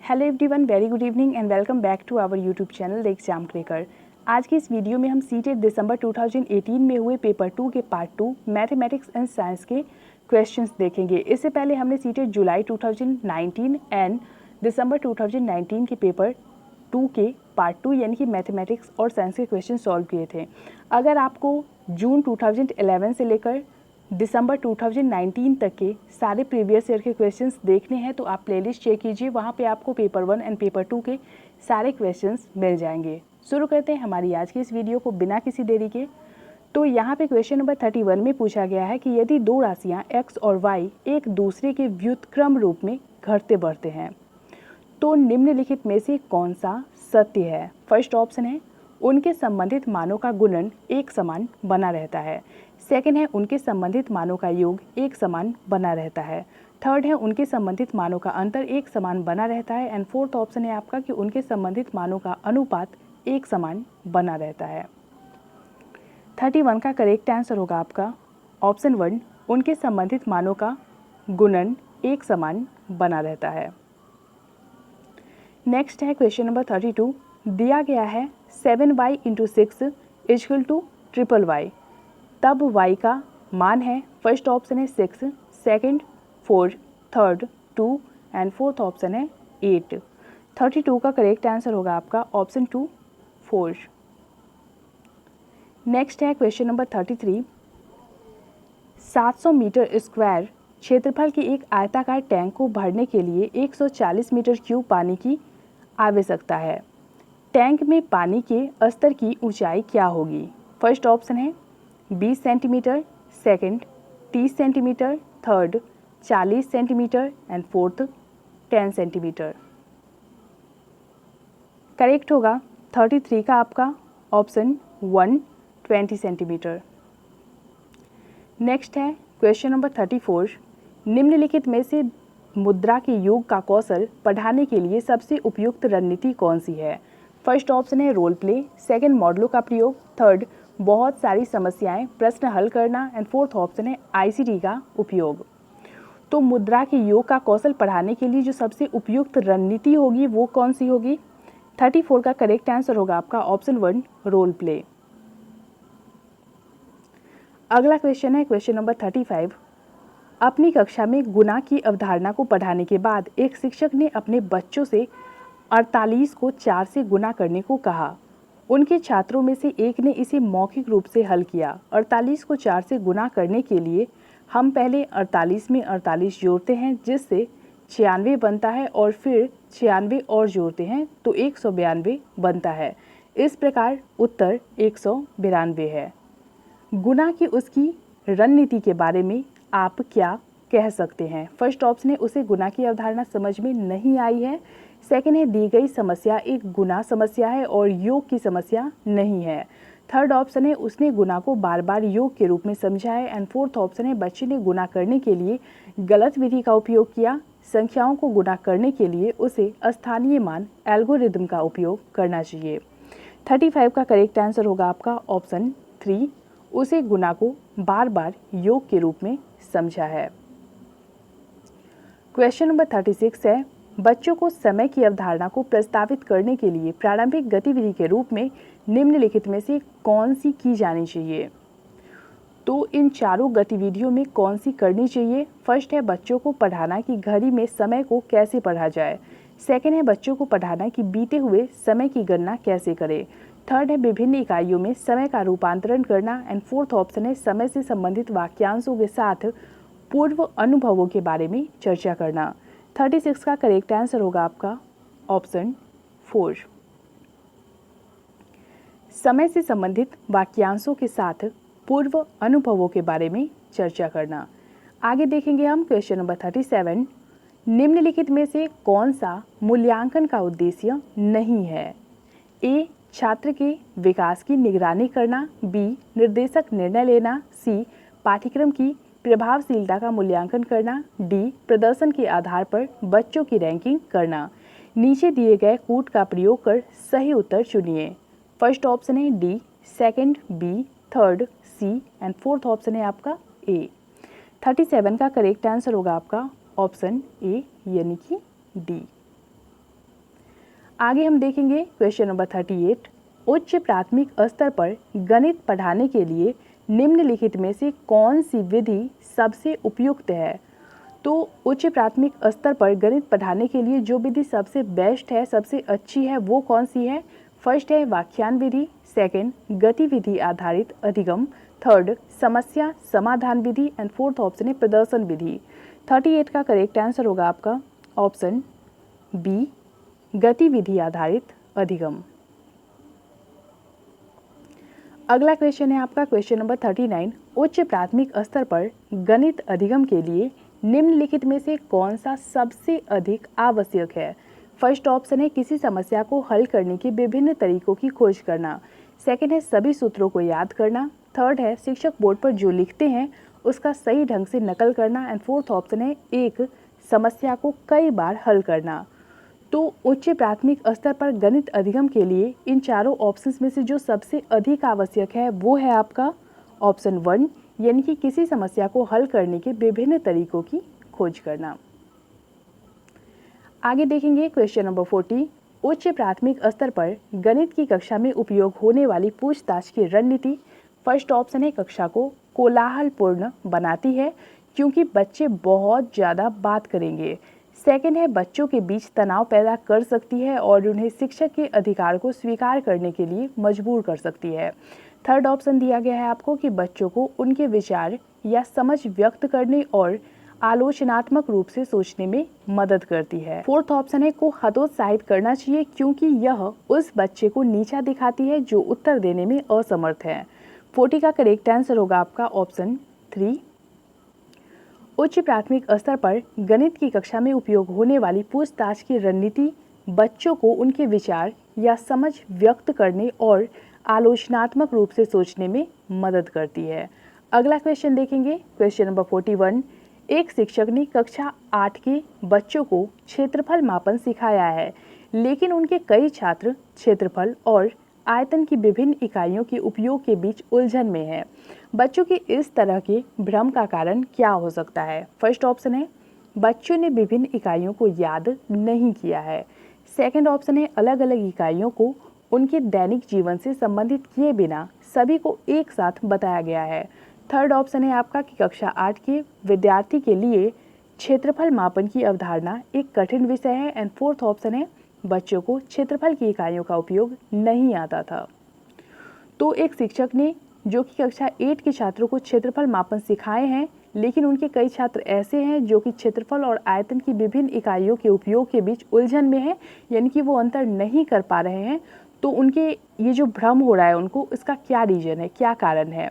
Hello everyone, very good evening and welcome back to our YouTube channel the exam cracker. आज की इस video में हम CTET दिसंबर 2018 में हुए पेपर 2 के पार्ट 2 मैथमेटिक्स एंड साइंस के क्वेश्चंस देखेंगे। इससे पहले हमने सीटेट जुलाई 2019 एंड दिसंबर 2019 के पेपर 2 के पार्ट 2 यानी कि मैथमेटिक्स और साइंस के क्वेश्चन सॉल्व किए थे। अगर आपको जून 2011 से लेकर दिसंबर 2019 तक के सारे प्रीवियस ईयर के क्वेश्चंस देखने हैं तो आप प्लेलिस्ट चेक कीजिए, वहाँ पे आपको पेपर 1 एंड पेपर 2 के सारे क्वेश्चंस मिल जाएंगे। शुरू करते हैं हमारी आज की इस वीडियो को बिना किसी देरी के। तो यहाँ पे क्वेश्चन नंबर 31 में पूछा गया है कि यदि दो राशियाँ x और y एक दूसरे के व्युत्क्रम रूप में घटते बढ़ते हैं तो निम्नलिखित में से कौन सा सत्य है। फर्स्ट ऑप्शन है उनके संबंधित मानों का गुणन एक समान बना रहता है। सेकंड है उनके संबंधित मानों का योग एक समान बना रहता है। थर्ड है उनके संबंधित मानों का अंतर एक समान बना रहता है। एंड फोर्थ ऑप्शन है आपका कि उनके संबंधित मानों का अनुपात एक समान बना रहता है। 31 का करेक्ट आंसर होगा आपका ऑप्शन 1, उनके संबंधित मानों का गुणन एक समान बना रहता है। नेक्स्ट है क्वेश्चन नंबर 32। दिया गया है 7y × 6 = ट्रिपल y, तब y का मान है। फर्स्ट ऑप्शन है 6, second 4, third 2 and fourth option है 8। 32 का करेक्ट आंसर होगा आपका ऑप्शन 2, 4। नेक्स्ट है क्वेश्चन नंबर 33। 700 मीटर स्क्वायर क्षेत्रफल के एक आयताकार टैंक को भरने के लिए 140 मीटर क्यूब पानी की आवश्यकता है। टैंक में पानी के स्तर की ऊंचाई क्या होगी। फर्स्ट ऑप्शन है 20 centimetre, second 30 centimetre, third 40 centimetre and fourth 10 centimetre. Correct होगा 33 का आपका ऑप्शन 1, 20 सेंटीमीटर। नेक्स्ट है क्वेश्चन नंबर 34। निम्नलिखित में से मुद्रा के योग का कौशल पढ़ाने के लिए सबसे उपयुक्त रणनीति कौन सी है। फर्स्ट ऑप्शन है रोल प्ले, सेकंड मॉडलों का प्रयोग, थर्ड बहुत सारी समस्याएं प्रश्न हल करना एंड फोर्थ ऑप्शन है आईसीटी का उपयोग। तो मुद्रा के योग का कौशल पढ़ाने के लिए जो सबसे उपयुक्त रणनीति होगी वो कौन सी होगी। 34 का करेक्ट आंसर होगा आपका ऑप्शन 1, रोल प्ले। अगला क्वेश्चन है क्वेश्चन नंबर 35। अपनी कक्षा में गुणा की अवधारणा को पढ़ाने के बाद एक शिक्षक ने अपने बच्चों से 48 को 4 से गुणा करने को कहा। उनके छात्रों में से एक ने इसे मौखिक रूप से हल किया। 48 को 4 से गुणा करने के लिए हम पहले 48 में 48 जोड़ते हैं जिससे 96 बनता है और फिर 96 और जोड़ते हैं तो 192 बनता है। इस प्रकार उत्तर 192 है। गुणा की उसकी रणनीति के बारे में आप क्या कह सकते हैं। फर्स्ट ऑप्शन है उसे गुणा की अवधारणा समझ में नहीं आई है। सेकंड है दी गई समस्या एक गुणा समस्या है और योग की समस्या नहीं है। थर्ड ऑप्शन है उसने गुणा को बार बार योग के रूप में समझा है। एंड फोर्थ ऑप्शन है बच्चे ने गुणा करने के लिए गलत विधि का उपयोग किया। संख्याओं को गुणा करने के लिए उसे स्थानीय मान एल्गोरिदम का उपयोग करना चाहिए। 35 का करेक्ट आंसर होगा आपका ऑप्शन 3, उसे गुणा को बार बार योग के रूप में समझा है। क्वेश्चन नंबर 36 है बच्चों को समय की अवधारणा को प्रस्तावित करने के लिए प्रारंभिक गतिविधि के रूप में निम्नलिखित में से कौन सी की जानी चाहिए। तो इन चारों गतिविधियों में कौन सी करनी चाहिए। फर्स्ट है बच्चों को पढ़ाना कि घड़ी में समय को कैसे पढ़ा जाए। सेकंड है बच्चों को पढ़ाना कि बीते हुए समय की गणना कैसे करें। थर्ड है विभिन्न इकाइयों में समय का रूपांतरण करना एंड फोर्थ ऑप्शन है समय से संबंधित वाक्यांशों के साथ पूर्व अनुभवों के बारे में चर्चा करना। 36 का करेक्ट आंसर होगा आपका ऑप्शन 4, समय से संबंधित वाक्यांशों के साथ पूर्व अनुभवों के बारे में चर्चा करना। आगे देखेंगे हम क्वेश्चन नंबर 37। निम्नलिखित में से कौन सा मूल्यांकन का उद्देश्य नहीं है। ए, छात्र के विकास की निगरानी करना, बी, निर्देशक निर्णय लेना, सी, पाठ्यक्रम की प्रभावशीलता का मूल्यांकन करना, डी, प्रदर्शन के आधार पर बच्चों की रैंकिंग करना। नीचे दिए गए कूट का प्रयोग कर सही उत्तर चुनिए। फर्स्ट ऑप्शन है D, second B, third C and fourth option है आपका ए। 37 का करेक्ट आंसर होगा आपका ऑप्शन ए यानी कि डी। आगे हम देखेंगे क्वेश्चन नंबर 38। उच्च प्राथमिक स्तर पर गणित पढ़ाने के लिए निम्नलिखित में से कौन सी विधि सबसे उपयुक्त है। तो उच्च प्राथमिक स्तर पर गणित पढ़ाने के लिए जो विधि सबसे बेस्ट है, सबसे अच्छी है, वो कौन सी है। फर्स्ट है व्याख्यान विधि, सेकंड गतिविधि आधारित अधिगम, थर्ड समस्या समाधान विधि एंड फोर्थ ऑप्शन है प्रदर्शन विधि। 38 का करेक्ट आंसर होगा आपका ऑप्शन बी, गतिविधि आधारित अधिगम। अगला क्वेश्चन है आपका क्वेश्चन नंबर 39। उच्च प्राथमिक स्तर पर गणित अधिगम के लिए निम्नलिखित में से कौन सा सबसे अधिक आवश्यक है। फर्स्ट ऑप्शन है किसी समस्या को हल करने के विभिन्न तरीकों की खोज करना, सेकंड है सभी सूत्रों को याद करना, थर्ड है शिक्षक बोर्ड पर जो लिखते हैं उसका सही ढंग से नकल करना एंड फोर्थ ऑप्शन है एक समस्या को कई बार हल करना। तो उच्च प्राथमिक स्तर पर गणित अधिगम के लिए इन चारों ऑप्शंस में से जो सबसे अधिक आवश्यक है वो है आपका ऑप्शन 1, यानी कि किसी समस्या को हल करने के विभिन्न तरीकों की खोज करना। आगे देखेंगे क्वेश्चन नंबर 40। उच्च प्राथमिक स्तर पर गणित की कक्षा में उपयोग होने वाली पूछताछ की रणनीति। फर्स्ट ऑप्शन है कक्षा को कोलाहलपूर्ण बनाती है क्योंकि बच्चे बहुत ज़्यादा बात करेंगे, सेकंड है बच्चों के बीच तनाव पैदा कर सकती है और उन्हें शिक्षक के अधिकार को स्वीकार करने के लिए मजबूर कर सकती है, थर्ड ऑप्शन दिया गया है आपको कि बच्चों को उनके विचार या समझ व्यक्त करने और आलोचनात्मक रूप से सोचने में मदद करती है, फोर्थ ऑप्शन है को हतोत्साहित करना चाहिए क्योंकि यह उस बच्चे को नीचा दिखाती है जो उत्तर देने में असमर्थ है। 40 का करेक्ट आंसर होगा आपका ऑप्शन 3। उच्च प्राथमिक स्तर पर गणित की कक्षा में उपयोग होने वाली पूछताछ की रणनीति बच्चों को उनके विचार या समझ व्यक्त करने और आलोचनात्मक रूप से सोचने में मदद करती है। अगला क्वेश्चन देखेंगे क्वेश्चन नंबर 41। एक शिक्षक ने कक्षा 8 के बच्चों को क्षेत्रफल मापन सिखाया है, लेकिन उनके कई छात्र क्षेत्रफल और आयतन की विभिन्न इकाइयों के उपयोग के बीच उलझन में हैं। बच्चों के इस तरह के भ्रम का कारण क्या हो सकता है। फर्स्ट ऑप्शन है बच्चों ने विभिन्न इकाइयों को याद नहीं किया है, सेकंड ऑप्शन है अलग अलग इकाइयों को उनके दैनिक जीवन से संबंधित किए बिना सभी को एक साथ बताया गया है, थर्ड ऑप्शन है आपका कि कक्षा 8 के विद्यार्थी के लिए क्षेत्रफल मापन की अवधारणा एक कठिन विषय है एंड फोर्थ ऑप्शन है बच्चों को क्षेत्रफल की इकाइयों का उपयोग नहीं आता था। तो एक शिक्षक ने जो कि कक्षा 8 के छात्रों को क्षेत्रफल मापन सिखाए हैं, लेकिन उनके कई छात्र ऐसे हैं जो कि क्षेत्रफल और आयतन की विभिन्न इकाइयों के उपयोग के बीच उलझन में हैं, यानी कि वो अंतर नहीं कर पा रहे हैं। तो उनके ये जो भ्रम हो रहा है उनको, इसका क्या रीजन है, क्या कारण है।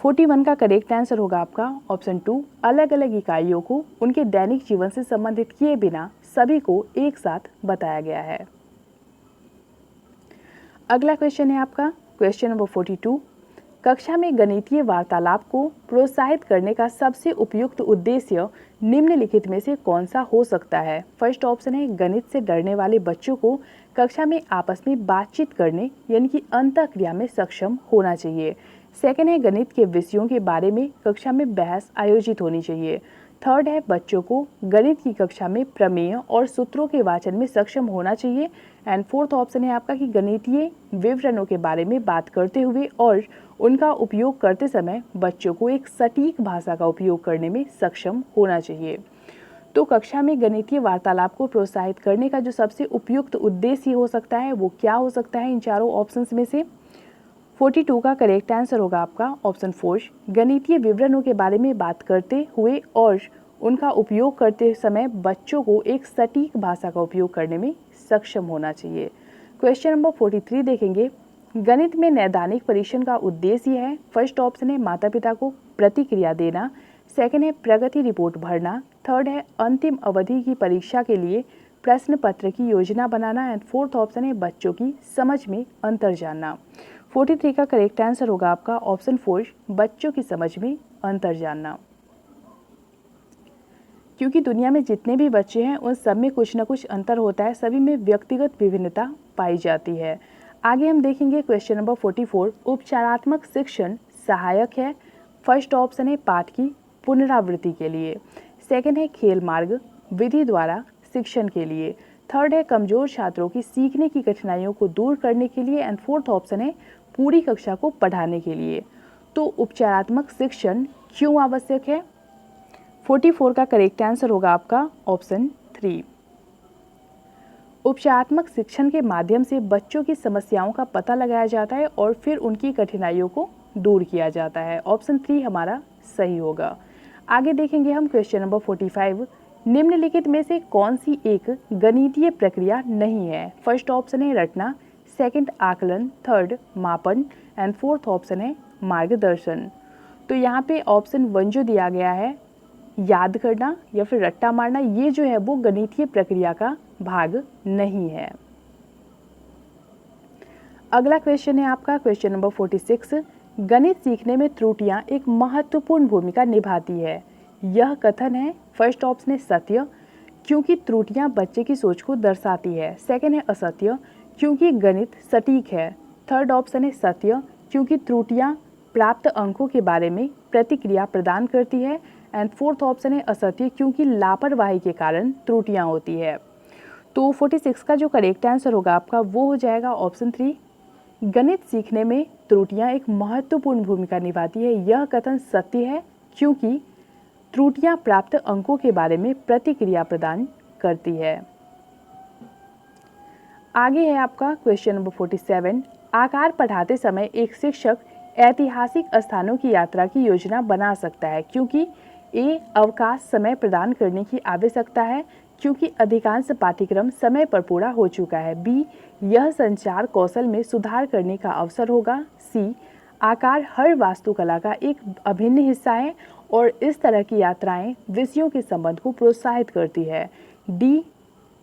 41 का करेक्ट आंसर होगा आपका ऑप्शन 2, अलग अलग इकाइयों को उनके दैनिक जीवन से संबंधित किए बिना सभी को एक साथ बताया गया है। अगला क्वेश्चन है आपका क्वेश्चन नंबर 42। कक्षा में गणितीय वार्तालाप को प्रोत्साहित करने का सबसे उपयुक्त उद्देश्य निम्नलिखित में से कौन सा हो सकता है। फर्स्ट ऑप्शन है गणित से डरने वाले बच्चों को कक्षा में आपस में बातचीत करने यानी कि अंतःक्रिया में सक्षम होना चाहिए, सेकंड है गणित के विषयों के बारे में कक्षा में बहस आयोजित होनी चाहिए, थर्ड है बच्चों को गणित की कक्षा में प्रमेय और सूत्रों के वाचन में सक्षम होना चाहिए एंड फोर्थ ऑप्शन है आपका कि गणितीय विवरणों के बारे में बात करते हुए और उनका उपयोग करते समय बच्चों को एक सटीक भाषा का उपयोग करने में सक्षम होना चाहिए। तो कक्षा में गणितीय वार्तालाप को प्रोत्साहित करने का जो सबसे उपयुक्त उद्देश्य हो सकता है वो क्या हो सकता है इन चारों ऑप्शंस में से। 42 का करेक्ट आंसर होगा आपका ऑप्शन 4, गणितीय विवरणों के बारे में बात करते हुए और उनका उपयोग करते समय बच्चों को एक सटीक भाषा का उपयोग करने में सक्षम होना चाहिए। क्वेश्चन नंबर 43 देखेंगे। गणित में नैदानिक परीक्षण का उद्देश्य है। फर्स्ट ऑप्शन है माता पिता को प्रतिक्रिया देना, सेकंड है प्रगति रिपोर्ट भरना, थर्ड है अंतिम अवधि की परीक्षा के लिए प्रश्न पत्र की योजना बनाना एंड फोर्थ ऑप्शन है बच्चों की समझ में अंतर जानना। 43 का करेक्ट आंसर होगा आपका ऑप्शन 4, बच्चों की समझ में अंतर जानना। क्योंकि दुनिया में जितने भी बच्चे हैं उन सब में कुछ न कुछ अंतर होता है, सभी में व्यक्तिगत विभिन्नता पाई जाती है। आगे हम देखेंगे क्वेश्चन नंबर 44। उपचारात्मक शिक्षण सहायक है। फर्स्ट ऑप्शन है पाठ की पुनरावृत्ति के लिए, सेकंड है खेल मार्ग विधि द्वारा शिक्षण के लिए, थर्ड है कमजोर छात्रों की सीखने की कठिनाइयों को दूर करने के लिए एंड फोर्थ ऑप्शन है पूरी कक्षा को पढ़ाने के लिए। तो उपचारात्मक शिक्षण क्यों आवश्यक है? 44 का करेक्ट आंसर होगा आपका ऑप्शन 3। उपचारात्मक शिक्षण के माध्यम से बच्चों की समस्याओं का पता लगाया जाता है और फिर उनकी कठिनाइयों को दूर किया जाता है। ऑप्शन 3 हमारा सही होगा। आगे देखेंगे हम क्वेश्चन नंबर 45। निम्नलिखित में से कौन सी एक गणितीय प्रक्रिया नहीं है? फर्स्ट ऑप्शन है रटना, सेकंड आकलन, थर्ड मापन एंड फोर्थ ऑप्शन है मार्गदर्शन। तो यहाँ पे ऑप्शन 1 जो दिया गया है याद करना या फिर रट्टा मारना, ये जो है वो गणितीय प्रक्रिया का भाग नहीं है। अगला क्वेश्चन है आपका क्वेश्चन नंबर 46। गणित सीखने में त्रुटियां एक महत्वपूर्ण भूमिका निभाती है, यह कथन है? फर्स्ट ऑप्शन है सत्य, क्योंकि त्रुटियां बच्चे की सोच को दर्शाती है। सेकंड है असत्य, क्योंकि गणित सटीक है। थर्ड ऑप्शन है सत्य, क्योंकि त्रुटियां प्राप्त अंकों के बारे में प्रतिक्रिया प्रदान करती है एंड फोर्थ ऑप्शन है असत्य, क्योंकि लापरवाही के कारण त्रुटियां होती है। तो 46 का जो करेक्ट आंसर होगा आपका वो हो जाएगा ऑप्शन 3। गणित सीखने में त्रुटियां एक महत्वपूर्ण भूमिका निभाती है, यह कथन सत्य है, क्योंकि त्रुटियां प्राप्त अंकों के बारे में प्रतिक्रिया प्रदान करती है। आगे है आपका क्वेश्चन नंबर 47। आकार पढ़ाते समय एक शिक्षक ऐतिहासिक स्थानों की यात्रा की योजना बना सकता है, क्योंकि ए अवकाश समय प्रदान करने की आवश्यकता है, क्योंकि अधिकांश पाठ्यक्रम समय पर पूरा हो चुका है, बी यह संचार कौशल में सुधार करने का अवसर होगा, सी आकार हर वास्तुकला का एक अभिन्न हिस्सा है और इस तरह की यात्राएं विषयों के संबंध को प्रोत्साहित करती है, डी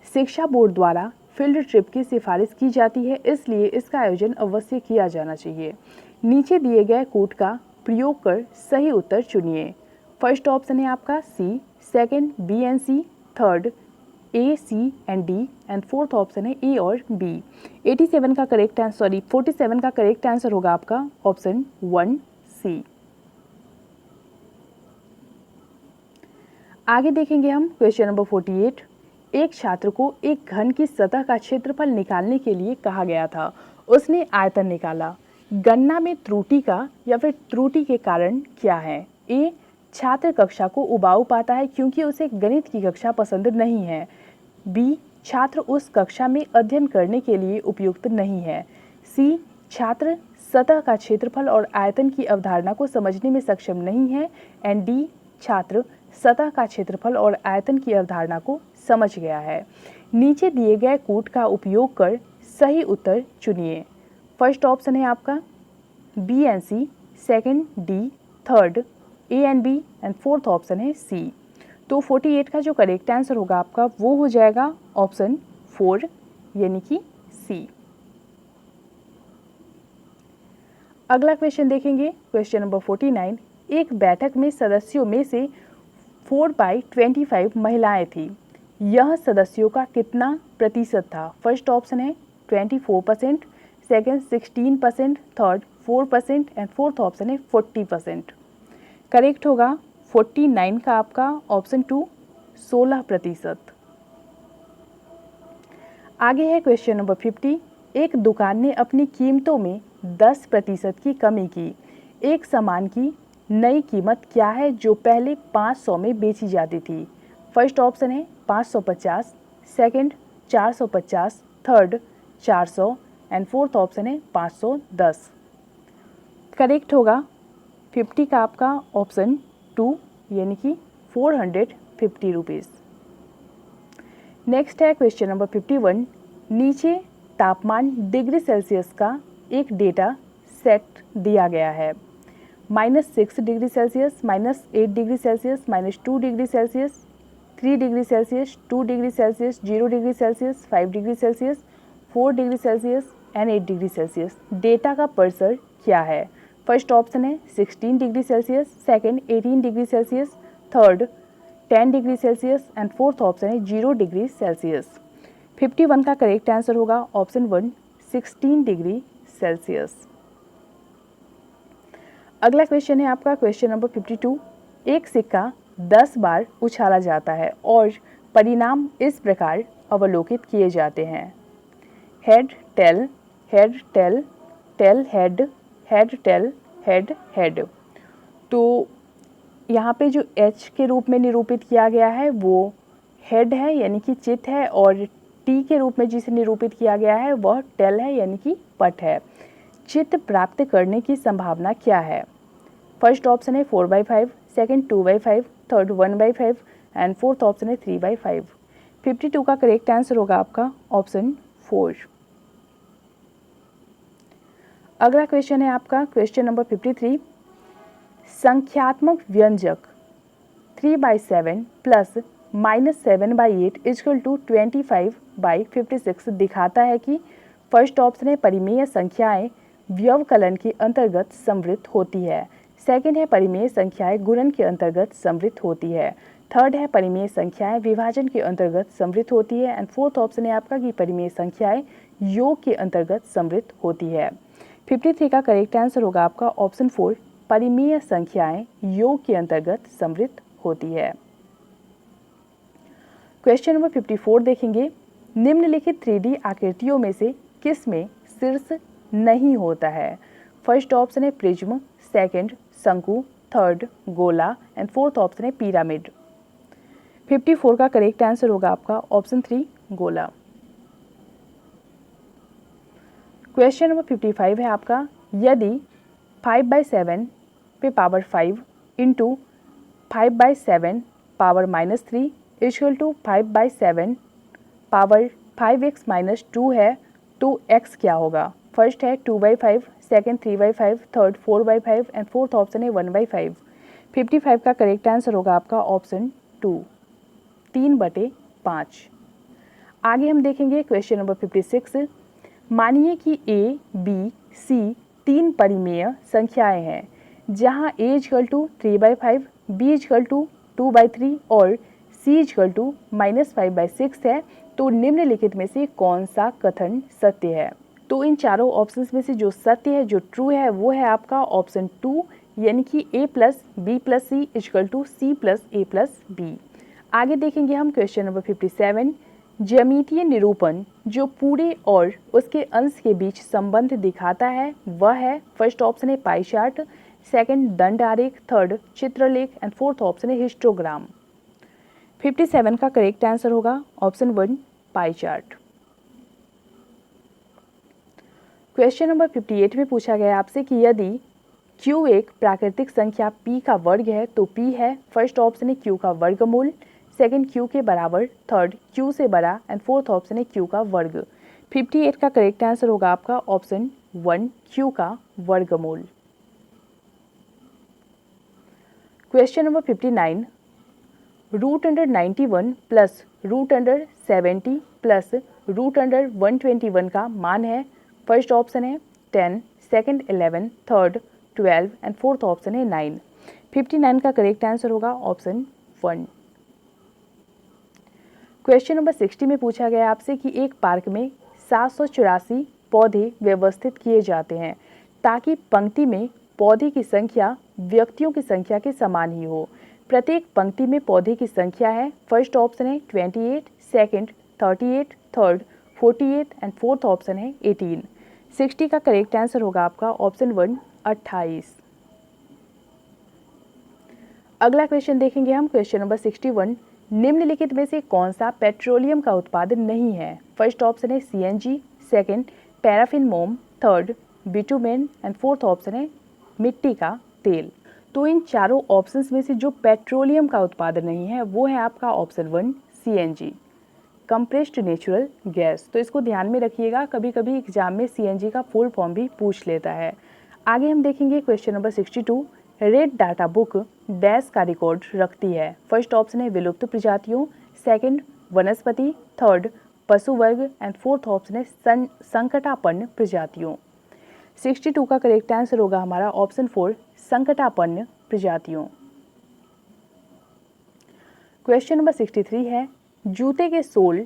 शिक्षा बोर्ड द्वारा फील्ड ट्रिप की सिफारिश की जाती है, इसलिए इसका आयोजन अवश्य किया जाना चाहिए। नीचे दिए गए कोड का प्रयोग कर सही उत्तर चुनिए। फर्स्ट ऑप्शन है आपका C, second B and C, third A C and D and fourth option है ए और बी। 47 का करेक्ट आंसर 47 का करेक्ट आंसर होगा आपका ऑप्शन 1 सी। आगे देखेंगे हम क्वेश्चन नंबर 48। एक छात्र को एक घन की सतह का क्षेत्रफल निकालने के लिए कहा गया था, उसने आयतन निकाला, गणना में त्रुटि का या फिर त्रुटि के कारण क्या है? ए छात्र कक्षा को उबाऊ पाता है क्योंकि उसे गणित की कक्षा पसंद नहीं है, बी छात्र उस कक्षा में अध्ययन करने के लिए उपयुक्त नहीं है, सी छात्र सतह का क्षेत्रफल और आयतन की अवधारणा को समझने में सक्षम नहीं है एंड डी छात्र सतह का क्षेत्रफल और आयतन की अवधारणा को समझ गया है। नीचे दिए गए कोड का उपयोग कर सही उत्तर चुनिए। फर्स्ट ऑप्शन है आपका B and C, second D, third A and B and fourth option है सी। तो 48 का जो करेक्ट आंसर होगा आपका वो हो जाएगा ऑप्शन 4 यानी कि सी। अगला क्वेश्चन देखेंगे क्वेश्चन नंबर 49। एक बैठक में सदस्यों में से 4/25 महिलाएं थी, यह सदस्यों का कितना प्रतिशत था? फर्स्ट ऑप्शन है 24%, second 16%, third 4% and fourth option है 40%। करेक्ट होगा 49 का आपका ऑप्शन 2 16%। आगे है क्वेश्चन नंबर 50। एक दुकान ने अपनी कीमतों में 10% की कमी की, एक सामान की नई कीमत क्या है जो पहले 500 में बेची जाती थी? फर्स्ट ऑप्शन है 550, second 450, third 400 and fourth option है 510। करेक्ट होगा 50 का आपका ऑप्शन 2 यानी कि 450 रुपीज़। नेक्स्ट है क्वेश्चन नंबर 51। नीचे तापमान डिग्री सेल्सियस का एक डेटा सेट दिया गया है, -6 degree Celsius, -8 degree Celsius, -2 degree Celsius, 3 degree Celsius, 2 degree Celsius, 0 degree Celsius, 5 degree Celsius, 4 degree Celsius and 8 degree Celsius. Data का पर्सर क्या है? फर्स्ट ऑप्शन है 16 degree Celsius, second 18 degree Celsius, third 10 degree Celsius and fourth option है 0 degree Celsius. 51 का correct answer होगा option 1 16 degree Celsius. अगला question है आपका क्वेश्चन नंबर 52। एक सिक्का 10 बार उछाला जाता है और परिणाम इस प्रकार अवलोकित किए जाते हैं? Head tail, head tail, tail head, head tail, head head. तो यहाँ पे जो एच के रूप में निरूपित किया गया है वो हेड है यानी कि चित है, और टी के रूप में जिसे निरूपित किया गया है वह टेल है यानी कि पट है। चित प्राप्त करने की संभावना क्या है? फर्स्ट ऑप्शन है 4/5, second 2/5, third 1/5 and fourth option है 3/5। 52 का करेक्ट आंसर होगा आपका ऑप्शन 4। अगला क्वेश्चन है आपका क्वेश्चन नंबर 53। संख्यात्मक व्यंजक 3/7 प्लस -7/8 इक्वल टू 25/56 दिखाता है कि फर्स्ट ऑप्शन है परिमेय संख्याएं व्यवकलन के अंतर्गत समृद्ध होती है, सेकंड है परिमेय संख्याएं गुणन के अंतर्गत समृद्ध होती है, थर्ड है परिमेय संख्याएं विभाजन के अंतर्गत समृद्ध होती है एंड फोर्थ ऑप्शन है आपका कि परिमेय संख्याएं योग के अंतर्गत समृद्ध होती है। 53 का करेक्ट आंसर होगा आपका ऑप्शन 4, परिमेय संख्याएं योग के अंतर्गत समृद्ध होती है। क्वेश्चन नंबर 54 देखेंगे। निम्नलिखित 3D आकृतियों में से किस में शीर्ष नहीं होता है? फर्स्ट ऑप्शन है प्रिज्म, सेकंड शंकु, थर्ड गोला एंड फोर्थ ऑप्शन है पिरामिड। 54 का करेक्ट आंसर होगा आपका ऑप्शन 3 गोला। क्वेश्चन नंबर 55 है आपका। यदि 5/7 पे power 5 into 5/7 power -3 equal to 5/7 power 5x - 2 है तो x क्या होगा? फर्स्ट है 2/5, second 3/5, third 4/5 and fourth option है 1/5। 55 का करेक्ट आंसर होगा आपका ऑप्शन 2, 3/5। आगे हम देखेंगे क्वेश्चन नंबर 56। मानिए कि a, b, c तीन परिमेय संख्याएं हैं जहां a equal to 3/5, b equal to 2/3 और c इक्वल टू -5/6 है, तो निम्नलिखित में से कौन सा कथन सत्य है? तो इन चारों ऑप्शंस में से जो सत्य है, जो ट्रू है, वो है आपका ऑप्शन 2 यानी कि a + b + c equal to c + a + b। आगे देखेंगे हम क्वेश्चन नंबर 57। ज्यामितीय निरूपण जो पूरे और उसके अंश के बीच संबंध दिखाता है वह है फर्स्ट ऑप्शन है पाई चार्ट, सेकंड दंड आरेख, थर्ड चित्रलेख एंड फोर्थ ऑप्शन है हिस्टोग्राम। 57 का करेक्ट आंसर होगा option 1 pie chart. Question number 58 में पूछा गया आपसे कि यदि q एक प्राकृतिक संख्या p का वर्ग है तो p है फर्स्ट ऑप्शन है q का वर्गमूल, सेकंड q के बराबर, थर्ड q से बड़ा एंड फोर्थ ऑप्शन है q का वर्ग। 58 का करेक्ट आंसर होगा आपका ऑप्शन 1 q का वर्गमूल। Question number 59। √91 प्लस √70 प्लस √121 का मान है फर्स्ट ऑप्शन है 10, second 11, third 12 and fourth option है 9। 59 का करेक्ट आंसर होगा ऑप्शन 1। क्वेश्चन नंबर 60 में पूछा गया आपसे कि एक पार्क में 784 पौधे व्यवस्थित किए जाते हैं ताकि पंक्ति में पौधे की संख्या व्यक्तियों की संख्या के समान ही हो। प्रत्येक पंक्ति में पौधे की संख्या है फर्स्ट ऑप्शन है 28, second 38, third 48 and fourth option है 18। 60 का करेक्ट आंसर होगा आपका ऑप्शन 1 28। अगला क्वेश्चन देखेंगे हम क्वेश्चन नंबर 61। निम्नलिखित में से कौन सा पेट्रोलियम का उत्पादन नहीं है? फर्स्ट ऑप्शन है CNG, सेकंड पैराफिन मोम, third bitumen and fourth option है मिट्टी का तेल। तो इन चारों ऑप्शंस में से जो पेट्रोलियम का उत्पादन नहीं है वो है आपका option 1 CNG, compressed natural gas. तो इसको ध्यान में रखिएगा, कभी कभी एग्जाम में CNG का फुल फॉर्म भी पूछ लेता है। आगे हम देखेंगे question number 62। Red data book dash का रिकॉर्ड रखती है? फर्स्ट ऑप्शन है विलुप्त प्रजातियों, सेकंड वनस्पति, थर्ड पशु वर्ग एंड फोर्थ ऑप्शन है संकटापन्न प्रजातियों। 62 का करेक्ट आंसर होगा हमारा ऑप्शन 4 संकटापन्न प्रजातियों। क्वेश्चन नंबर 63 है जूते के सोल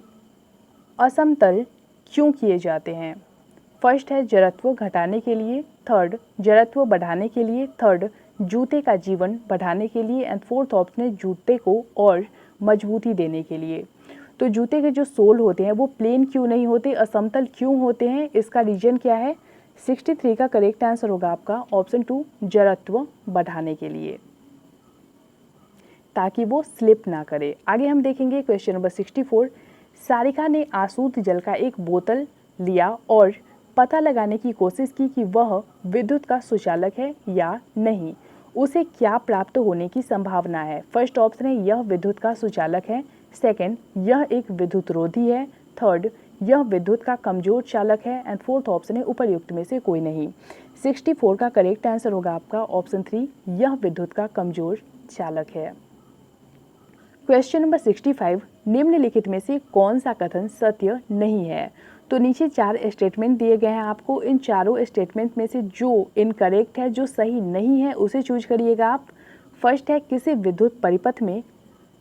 असमतल क्यों किए जाते हैं? फर्स्ट है जड़त्व घटाने के लिए, थर्ड जड़त्व बढ़ाने के लिए, थर्ड जूते का जीवन बढ़ाने के लिए एंड फोर्थ ऑप्शन है जूते को और मजबूती देने के लिए। तो जूते के जो सोल होते हैं वो प्लेन क्यों नहीं होते, असमतल क्यों होते हैं, इसका रीजन क्या है? 63 का करेक्ट आंसर होगा आपका ऑप्शन 2, जड़त्व बढ़ाने के लिए, ताकि वो स्लिप ना करे। आगे हम देखेंगे क्वेश्चन नंबर 64। सारिका ने आसूत जल का एक बोतल लिया और पता लगाने की कोशिश की कि वह विद्युत का सुचालक है या नहीं। उसे क्या प्राप्त होने की संभावना है? फर्स्ट ऑप्शन है यह विद्युत का सुचालक है, सेकंड यह एक विद्युत रोधी है, थर्ड यह विद्युत का कमजोर चालक है, एंड फोर्थ ऑप्शन है उपर्युक्त में से कोई नहीं। 64 का करेक्ट आंसर होगा आपका ऑप्शन 3, यह विद्युत का कमजोर चालक है। क्वेश्चन नंबर 65, निम्नलिखित में से कौन सा कथन सत्य नहीं है? तो नीचे 4 स्टेटमेंट दिए गए हैं आपको, इन चारों स्टेटमेंट में से जो इनकरेक्ट है, जो सही नहीं है, उसे चूज करिएगा आप। फर्स्ट है किसी विद्युत परिपथ में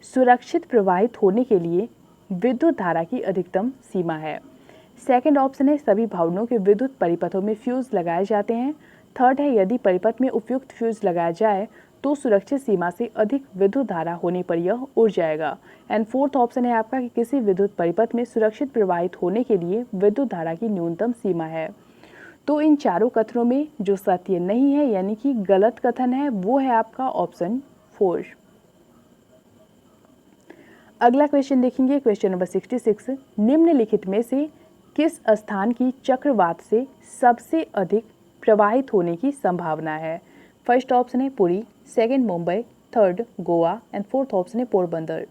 सुरक्षित प्रवाहित होने के लिए विद्युत धारा की अधिकतम सीमा है। सेकंड ऑप्शन है सभी भवनों के विद्युत परिपथों में फ्यूज लगाए जाते हैं। थर्ड है यदि परिपथ में उपयुक्त फ्यूज लगाया जाए तो सुरक्षित सीमा से अधिक विद्युत धारा होने पर यह उड़ जाएगा। एंड फोर्थ ऑप्शन है आपका कि किसी विद्युत परिपथ में सुरक्षित प्रवाहित होने के लिए विद्युत धारा की न्यूनतम सीमा है। तो इन चारों कथनों में जो सत्य नहीं है यानी कि गलत कथन है वो है आपका ऑप्शन 4। अगला क्वेश्चन देखेंगे, क्वेश्चन नंबर 66। निम्नलिखित में से किस स्थान की चक्रवात से सबसे अधिक प्रवाहित होने की संभावना है? फर्स्ट ऑप्शन है Puri, second Mumbai, third Goa, and fourth option है पोरबंदर।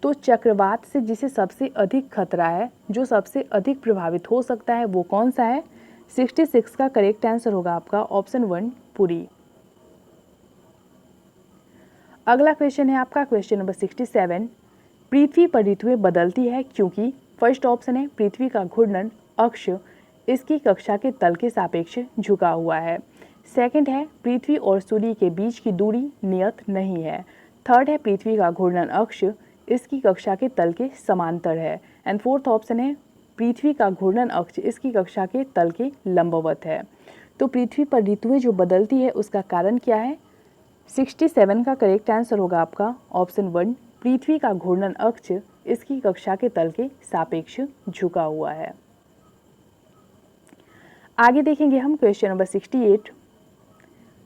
तो चक्रवात से जिसे सबसे अधिक खतरा है, जो सबसे अधिक प्रभावित हो सकता है, वो कौन सा है? 66 का करेक्ट आंसर होगा आपका ऑप्शन 1, पुरी। अगला क्वेश्चन है आपका क्वेश्चन नंबर 67। पृथ्वी पर ऋतुएं बदलती है क्योंकि फर्स्ट ऑप्शन है पृथ्वी का घूर्णन अक्ष इसकी कक्षा के तल के सापेक्ष झुका हुआ है। सेकंड है पृथ्वी और सूर्य के बीच की दूरी नियत नहीं है। थर्ड है पृथ्वी का घूर्णन अक्ष इसकी कक्षा के तल के समांतर है। एंड फोर्थ ऑप्शन है पृथ्वी का घूर्णन अक्ष इसकी कक्षा के तल के लंबवत है। तो पृथ्वी पर ऋतुएं जो बदलती है उसका कारण क्या है? 67 का करेक्ट आंसर होगा आपका ऑप्शन 1, पृथ्वी का घूर्णन अक्ष इसकी कक्षा के तल के सापेक्ष झुका हुआ है। आगे देखेंगे हम क्वेश्चन नंबर 68।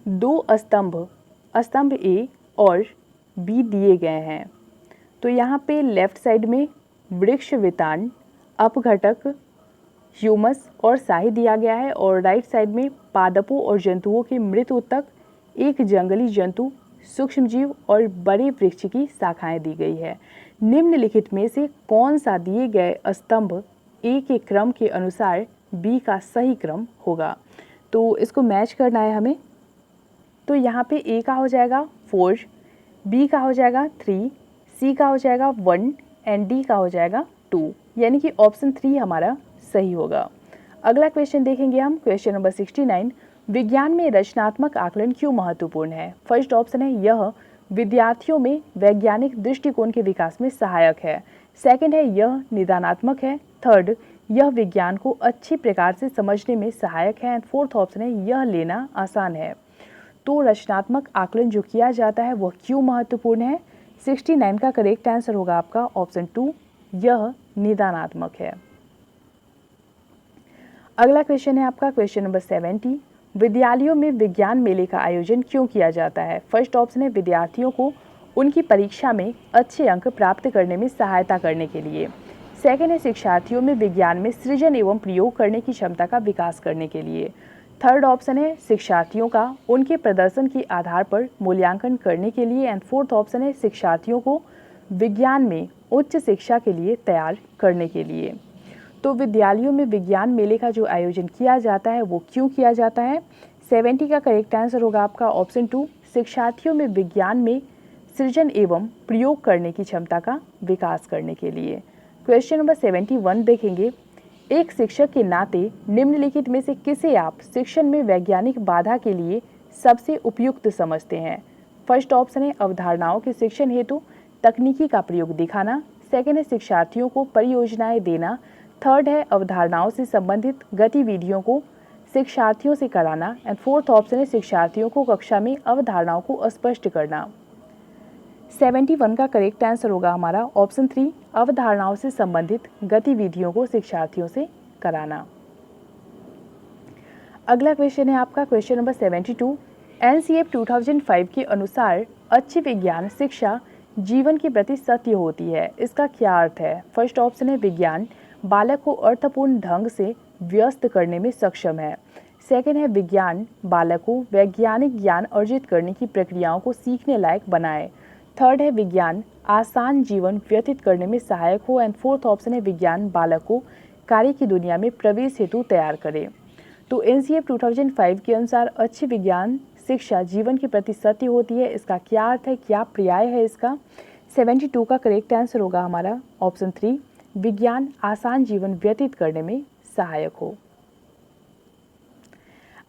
दो स्तंभ ए और बी दिए गए हैं। तो यहाँ पे लेफ्ट साइड में वृक्ष वितान, अपघटक, ह्यूमस और शाही दिया गया है और राइट साइड में पादपों और जंतुओं के मृत ऊतक, एक जंगली जंतु, सूक्ष्मजीव और बड़े वृक्ष की शाखाएं दी गई है। निम्नलिखित में से कौन सा दिए गए स्तंभ ए के क्रम के अनुसार बी का सही क्रम होगा? तो इसको मैच करना है हमें। तो यहाँ पे ए का हो जाएगा 4, बी का हो जाएगा 3, सी का हो जाएगा 1 एंड डी का हो जाएगा 2, यानी कि ऑप्शन 3 हमारा सही होगा। अगला क्वेश्चन देखेंगे हम क्वेश्चन नंबर 69। विज्ञान में रचनात्मक आकलन क्यों महत्वपूर्ण है? फर्स्ट ऑप्शन है यह विद्यार्थियों में वैज्ञानिक दृष्टिकोण के विकास में सहायक है। सेकंड है यह निदानात्मक है। थर्ड यह विज्ञान को अच्छी प्रकार से समझने में सहायक है। एंड फोर्थ ऑप्शन है यह लेना आसान है। तो रचनात्मक आकलन जो किया जाता है वह क्यों महत्वपूर्ण है? 69 का करेक्ट आंसर होगा आपका ऑप्शन 2, यह निदानात्मक है। अगला क्वेश्चन है आपका क्वेश्चन नंबर 70। विद्यालयों में विज्ञान मेले का आयोजन क्यों किया जाता है? फर्स्ट ऑप्शन है विद्यार्थियों को उनकी परीक्षा में अच्छे अंक प्राप्त करने में सहायता करने के लिए। सेकंड है शिक्षार्थियों में विज्ञान में सृजन एवं प्रयोग करने की क्षमता का विकास करने के लिए। थर्ड ऑप्शन है शिक्षार्थियों का उनके प्रदर्शन के आधार पर मूल्यांकन करने के लिए। एंड फोर्थ ऑप्शन है शिक्षार्थियों को विज्ञान में उच्च शिक्षा के लिए तैयार करने के लिए। तो विद्यालयों में विज्ञान मेले का जो आयोजन किया जाता है वो क्यों किया जाता है? 70 का करेक्ट आंसर होगा आपका ऑप्शन 2, शिक्षार्थियों में विज्ञान में सृजन एवं प्रयोग करने की क्षमता का विकास करने के लिए। क्वेश्चन नंबर 71 देखेंगे। एक शिक्षक के नाते निम्नलिखित में से किसे आप शिक्षण में वैज्ञानिक बाधा के लिए सबसे उपयुक्त समझते हैं? फर्स्ट ऑप्शन है अवधारणाओं के शिक्षण हेतु तकनीकी का प्रयोग दिखाना। सेकंड है शिक्षार्थियों को परियोजनाएं देना। थर्ड है अवधारणाओं से संबंधित गतिविधियों को शिक्षार्थियों से कराना। एंड फोर्थ ऑप्शन है शिक्षार्थियों को कक्षा में अवधारणाओं को स्पष्ट करना। 71 का करेक्ट आंसर होगा हमारा ऑप्शन 3, अवधारणाओं से संबंधित गतिविधियों को शिक्षार्थियों से कराना। अगला क्वेश्चन है आपका क्वेश्चन नंबर 72। एनसीएफ 2005 के अनुसार अच्छी विज्ञान शिक्षा जीवन के प्रति सत्य होती है, इसका क्या अर्थ है? फर्स्ट ऑप्शन है विज्ञान बालक को अर्थपूर्ण ढंग से व्यस्त करने में सक्षम है। सेकंड है विज्ञान बालक को वैज्ञानिक ज्ञान अर्जित करने की प्रक्रियाओं को सीखने लायक बनाए। थर्ड है विज्ञान आसान जीवन व्यतीत करने में सहायक हो। एंड फोर्थ ऑप्शन है विज्ञान बालक को कार्य की दुनिया में प्रवेश हेतु तैयार करे। तो एनसीएफ 2005 के अनुसार अच्छी विज्ञान शिक्षा जीवन के प्रति सत्य होती है, इसका क्या अर्थ है, क्या पर्याय है इसका? 72 का करेक्ट आंसर होगा हमारा ऑप्शन 3, विज्ञान आसान जीवन व्यतीत करने में सहायक हो।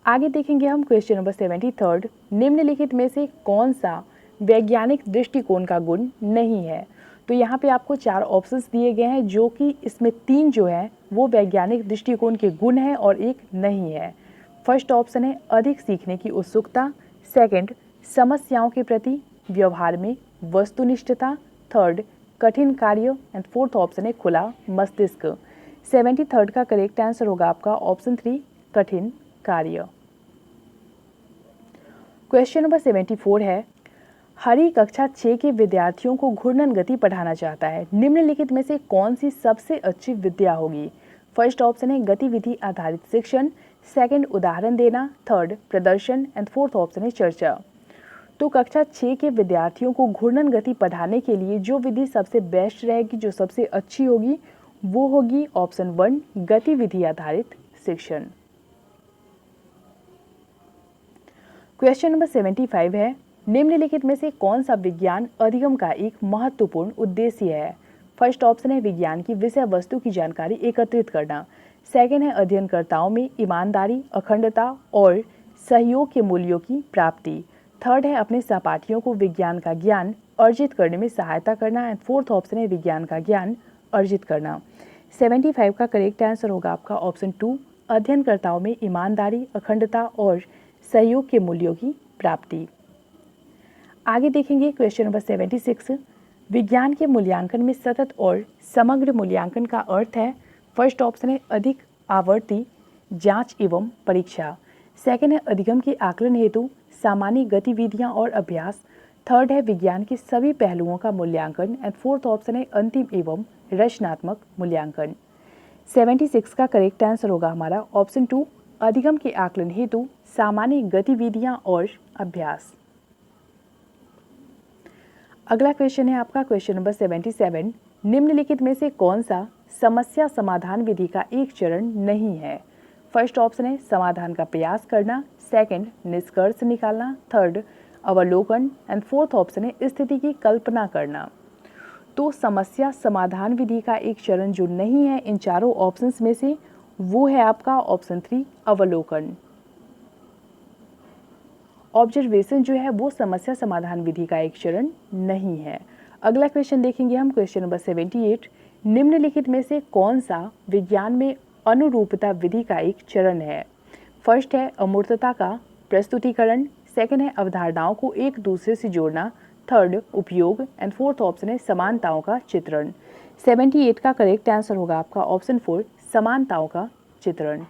आगे देखेंगे हम क्वेश्चन नंबर 73। निम्नलिखित में से कौन सा वैज्ञानिक दृष्टिकोण का गुण नहीं है? तो यहाँ पे आपको 4 ऑप्शंस दिए गए हैं, जो कि इसमें 3 जो है वो वैज्ञानिक दृष्टिकोण के गुण है और 1 नहीं है। फर्स्ट ऑप्शन है अधिक सीखने की उत्सुकता। सेकंड, समस्याओं के प्रति व्यवहार में वस्तुनिष्ठता। थर्ड, कठिन कार्य। एंड फोर्थ ऑप्शन है खुला मस्तिष्क। 73 का करेक्ट आंसर होगा आपका ऑप्शन 3, कठिन कार्य। क्वेश्चन नंबर 74 है, हरी कक्षा 6 के विद्यार्थियों को घूर्णन गति पढ़ाना चाहता है, निम्नलिखित में से कौन सी सबसे अच्छी विद्या होगी? फर्स्ट ऑप्शन है गतिविधि आधारित शिक्षण। सेकंड, उदाहरण देना। थर्ड, प्रदर्शन। एंड फोर्थ ऑप्शन है चर्चा। तो कक्षा 6 के विद्यार्थियों को घूर्णन गति पढ़ाने के लिए जो विधि सबसे बेस्ट रहेगी, जो सबसे अच्छी होगी, वो होगी ऑप्शन 1, गतिविधि आधारित शिक्षण। क्वेश्चन नंबर 75 है, निम्नलिखित में से कौन सा विज्ञान अधिगम का एक महत्वपूर्ण उद्देश्य है? फर्स्ट ऑप्शन है विज्ञान की विषय वस्तु की जानकारी एकत्रित करना। सेकंड है अध्ययनकर्ताओं में ईमानदारी, अखंडता और सहयोग के मूल्यों की प्राप्ति। थर्ड है अपने सहपाठियों को विज्ञान का ज्ञान अर्जित करने में सहायता करना। एंड फोर्थ ऑप्शन है विज्ञान का ज्ञान अर्जित करना। 75 का करेक्ट आंसर होगा आपका ऑप्शन 2, अध्ययनकर्ताओं में ईमानदारी, अखंडता और सहयोग के मूल्यों की प्राप्ति। आगे देखेंगे क्वेश्चन नंबर 76। विज्ञान के मूल्यांकन में सतत और समग्र मूल्यांकन का अर्थ है। फर्स्ट ऑप्शन है अधिक आवर्ती जांच एवं परीक्षा। सेकंड है अधिगम के आकलन हेतु सामान्य गतिविधियां और अभ्यास। थर्ड है विज्ञान के सभी पहलुओं का मूल्यांकन। एंड फोर्थ ऑप्शन है अंतिम एवं रचनात्मक मूल्यांकन। 76 का करेक्ट आंसर होगा हमारा ऑप्शन 2, अधिगम के आकलन हेतु सामान्य गतिविधियां और अभ्यास। अगला क्वेश्चन है आपका क्वेश्चन नंबर 77। निम्नलिखित में से कौन सा समस्या समाधान विधि का एक चरण नहीं है? फर्स्ट ऑप्शन है समाधान का प्रयास करना। सेकंड, निष्कर्ष निकालना। थर्ड, अवलोकन। एंड फोर्थ ऑप्शन है स्थिति की कल्पना करना। तो समस्या समाधान विधि का एक चरण जो नहीं है इन चारों ऑप्शंस में से, वो है आपका ऑप्शन 3, अवलोकन। ऑब्जर्वेशन जो है वो समस्या समाधान विधि का एक चरण नहीं है। अगला क्वेश्चन देखेंगे हम क्वेश्चन नंबर 78। निम्नलिखित में से कौन सा विज्ञान में अनुरूपता विधि का एक चरण है? फर्स्ट है अमूर्तता का प्रस्तुतिकरण। सेकंड है अवधारणाओं को एक दूसरे से जोड़ना। थर्ड, उपयोग। एंड फोर्थ ऑप्शन है समानताओं का चित्रण। 78 का करेक्ट आंसर होगा आपका ऑप्शन 4, समानताओं का चित्रण।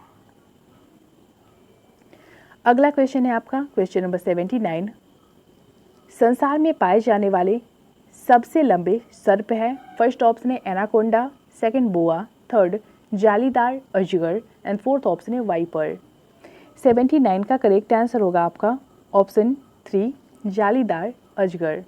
अगला क्वेश्चन है आपका क्वेश्चन नंबर 79। संसार में पाए जाने वाले सबसे लंबे सर्प है। फर्स्ट ऑप्शन है एनाकोंडा। सेकंड, बोआ। थर्ड, जालीदार अजगर। एंड फोर्थ ऑप्शन है वाइपर। 79 का करेक्ट आंसर होगा आपका ऑप्शन 3, जालीदार अजगर।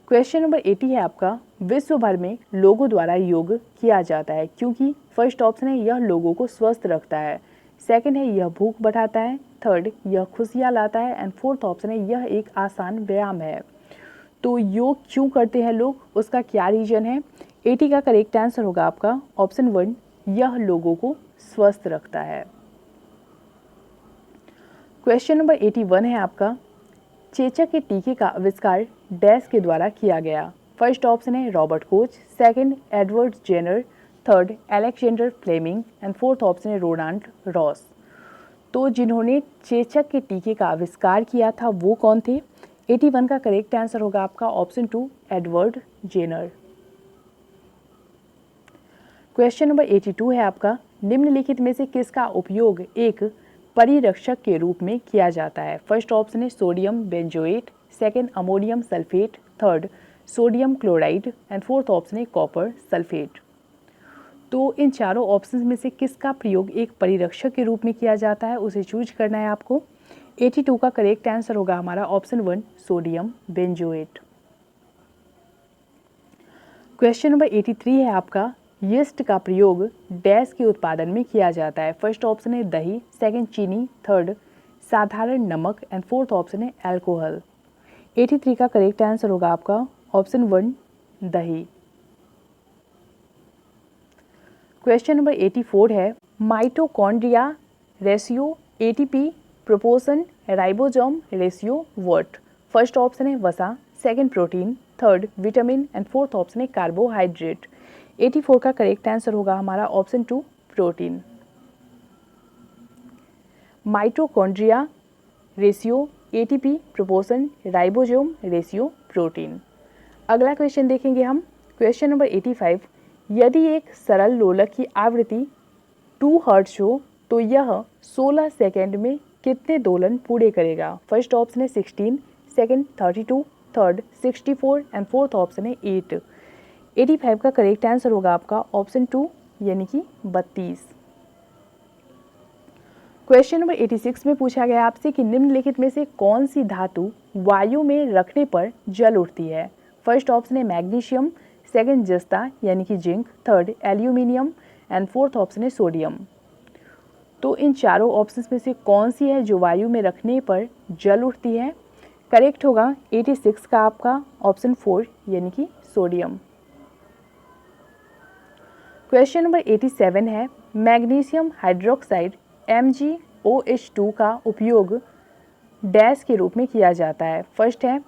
क्वेश्चन नंबर 80 है आपका, विश्व भर में लोगों द्वारा योग किया जाता है क्योंकि फर्स्ट ऑप्शन है यह लोगों को स्वस्थ रखता है। सेकंड है यह भूख बढ़ाता है। थर्ड, यह खुशियाँ लाता है। एंड फोर्थ ऑप्शन है यह एक आसान व्यायाम है। तो योग क्यों करते हैं लोग, उसका क्या रीजन है? 80 का करेक्ट आंसर होगा आपका ऑप्शन 1, यह लोगों को स्वस्थ रखता है। क्वेश्चन नंबर 81 है आपका, चेचक के टीके का आविष्कार डैश के द्वारा किया गया। फर्स्ट ऑप्शन है Robert Koch. Second, Edward Jenner. Third, Alexander Fleming. And fourth option है रोनाल्ड रॉस। तो जिन्होंने चेचक के टीके का आविष्कार किया था वो कौन थे? 81 का करेक्ट आंसर होगा आपका option 2 Edward Jenner. Question number 82 है आपका, निम्नलिखित में से किसका उपयोग एक परिरक्षक के रूप में किया जाता है? फर्स्ट ऑप्शन है sodium benzoate, second ammonium sulphate, third sodium chloride and fourth option है कॉपर सल्फेट। तो इन चारों ऑप्शंस में से किसका प्रयोग एक परिरक्षक के रूप में किया जाता है उसे चूज करना है आपको। 82 का करेक्ट आंसर होगा हमारा option 1 sodium benzoate. Question number 83 है आपका, यीस्ट का प्रयोग डैश के उत्पादन में किया जाता है? फर्स्ट ऑप्शन है दही, सेकंड चीनी, थर्ड साधारण नमक एंड फोर्थ ऑप्शन है अल्कोहल। 83 का करेक्ट आंसर होगा आपका ऑप्शन 1 दही। क्वेश्चन नंबर 84 है, mitochondria ratio, ATP proportion, ribosome ratio what? First option है वसा, second protein, third vitamin and fourth option है कार्बोहाइड्रेट। 84 का करेक्ट आंसर होगा हमारा option 2 protein. Mitochondria ratio, ATP proportion, ribosome ratio protein. अगला question देखेंगे हम। क्वेश्चन नंबर 85, यदि एक सरल लोलक की आवृत्ति 2 हर्ट्ज हो तो यह 16 सेकेंड में कितने दोलन पूरे करेगा? फर्स्ट ऑप्शन है 16, second 32, third 64 and fourth option है 8। 85 का करेक्ट आंसर होगा आपका ऑप्शन 2 यानी कि 32। क्वेश्चन नंबर 86 में पूछा गया आपसे कि निम्नलिखित में से कौन सी धातु वायु में रखने पर जल उठती है? फर्स्ट ऑप्शन है मैग्नीशियम, सेकंड जस्ता यानी कि zinc, third aluminium and fourth option है सोडियम। तो इन चारों ऑप्शंस में से कौन सी है जो वायु में रखने पर जल उठती है? करेक्ट होगा 86 का आपका ऑप्शन 4 यानी कि सोडियम। क्वेश्चन नंबर 87 है, मैग्नीशियम हाइड्रोक्साइड MgOH2 का उपयोग डैश के रूप में किया जाता है? फर्स्ट है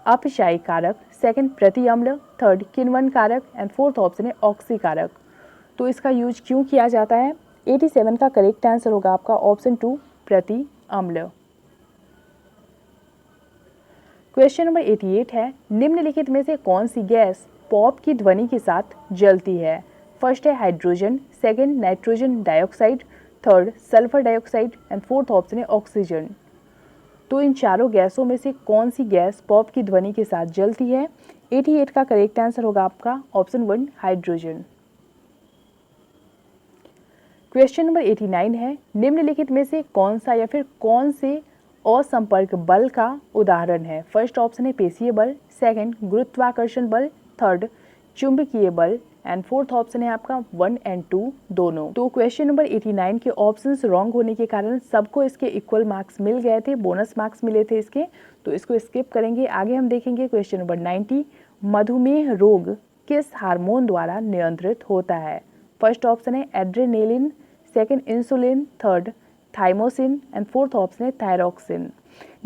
अपक्षय कारक, सेकंड प्रति अम्ल, थर्ड किण्वन कारक एंड फोर्थ ऑप्शन है ऑक्सी कारक। तो इसका यूज क्यों किया जाता है? 87 का करेक्ट आंसर होगा आपका ऑप्शन 2 प्रति अम्ल। क्वेश्चन नंबर 88 है, निम्नलिखित में से कौन सी गैस पॉप की ध्वनि के साथ जलती है? फर्स्ट है hydrogen, second nitrogen dioxide, third sulphur dioxide and fourth option है ऑक्सीजन। तो इन चारों गैसों में से कौन सी गैस पॉप की ध्वनि के साथ जलती है? 88 का करेक्ट आंसर होगा आपका ऑप्शन 1 हाइड्रोजन। क्वेश्चन नंबर 89 है, निम्नलिखित में से कौन सा या फिर कौन से असंपर्क बल का उदाहरण है? फर्स्ट ऑप्शन है पेशीय बल, सेकंड गुरुत्वाकर्षण बल, थर्ड चुंबकीय बल एंड फोर्थ ऑप्शन है आपका 1 एंड 2 दोनों। तो क्वेश्चन नंबर 89 के ऑप्शंस रॉन्ग होने के कारण सबको इसके इक्वल मार्क्स मिल गए थे, बोनस मार्क्स मिले थे इसके, तो इसको स्किप करेंगे। आगे हम देखेंगे क्वेश्चन नंबर 90, मधुमेह रोग किस हार्मोन द्वारा नियंत्रित होता है? फर्स्ट ऑप्शन है adrenaline, second insulin, third thymosin and fourth option है थायरोक्सिन।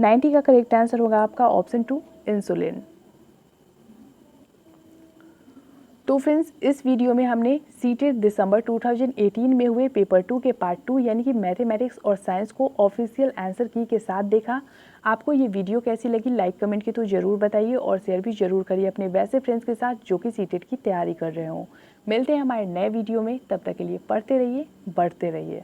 90 का करेक्ट आंसर होगा आपका ऑप्शन 2 इंसुलिन। तो फ्रेंड्स, इस वीडियो में हमने सीटेट दिसंबर 2018 में हुए पेपर 2 के पार्ट 2 यानी कि मैथमेटिक्स और साइंस को ऑफिशियल आंसर की के साथ देखा। आपको ये वीडियो कैसी लगी लाइक कमेंट के तो ज़रूर बताइए और शेयर भी ज़रूर करिए अपने वैसे फ्रेंड्स के साथ जो कि सीटेट की तैयारी कर रहे हों। मिलते हैं हमारे नए वीडियो में, तब तक के लिए पढ़ते रहिए, बढ़ते रहिए।